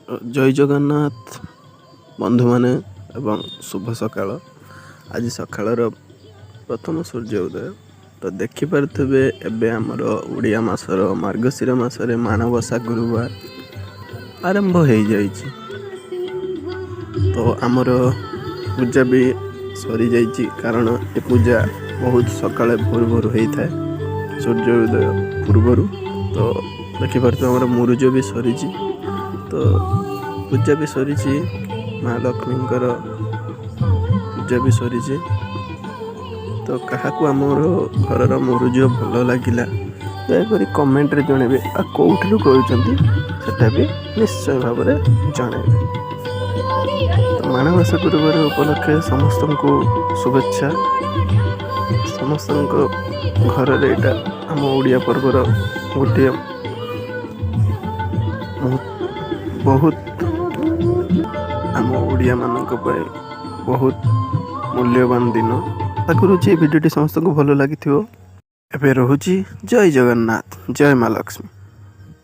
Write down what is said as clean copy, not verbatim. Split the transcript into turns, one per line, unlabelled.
ଜୟ ଜଗନ୍ନାଥ ବନ୍ଧୁମାନେ ଏବଂ ଶୁଭ ସକାଳ। ଆଜି ସକାଳର ପ୍ରଥମ ସୂର୍ଯ୍ୟ ଉଦୟ। ତ ଦେଖିପାରୁଥିବେ ଏବେ ଆମର ଓଡ଼ିଆ ମାସର ମାର୍ଗଶିର ମାସରେ ମାଣବସା ଗୁରୁବାର ଆରମ୍ଭ ହେଇଯାଇଛି। ତ ଆମର ପୂଜା ବି ସରିଯାଇଛି, କାରଣ ଏ ପୂଜା ବହୁତ ସକାଳେ ଭୋରୁ ହେଇଥାଏ ସୂର୍ଯ୍ୟ ଉଦୟ ପୂର୍ବରୁ। ତ ଦେଖିପାରୁଥିବେ ଆମର ମୁରୁଜ ବି ସରିଛି। ତ ପୂଜା ବି ସରିଛି, ମା ଲକ୍ଷ୍ମୀଙ୍କର ପୂଜା ବି ସରିଛି। ତ କାହାକୁ ଆମର ଘରର ମୁରୁଜ ଭଲ ଲାଗିଲା ଦୟାକରି କମେଣ୍ଟରେ ଜଣେଇବେ, ଆଉ କେଉଁଠାରୁ କରୁଛନ୍ତି ସେଟା ବି ନିଶ୍ଚୟ ଭାବରେ ଜଣେଇବେ। ତ ମାଣବସା ଗୁରୁବାର ଉପଲକ୍ଷେ ସମସ୍ତଙ୍କୁ ଶୁଭେଚ୍ଛା। ସମସ୍ତଙ୍କ ଘରରେ ଏଇଟା ଆମ ଓଡ଼ିଆ ପର୍ବର ଗୋଟିଏ ବହୁତ ଆମ ଓଡ଼ିଆମାନଙ୍କ ପାଇଁ ବହୁତ ମୂଲ୍ୟବାନ ଦିନ। ଆଶା କରୁଛି ଏ ଭିଡ଼ିଓଟି ସମସ୍ତଙ୍କୁ ଭଲ ଲାଗିଥିବ। ଏବେ ରହୁଛି। ଜୟ ଜଗନ୍ନାଥ, ଜୟ ମା ଲକ୍ଷ୍ମୀ।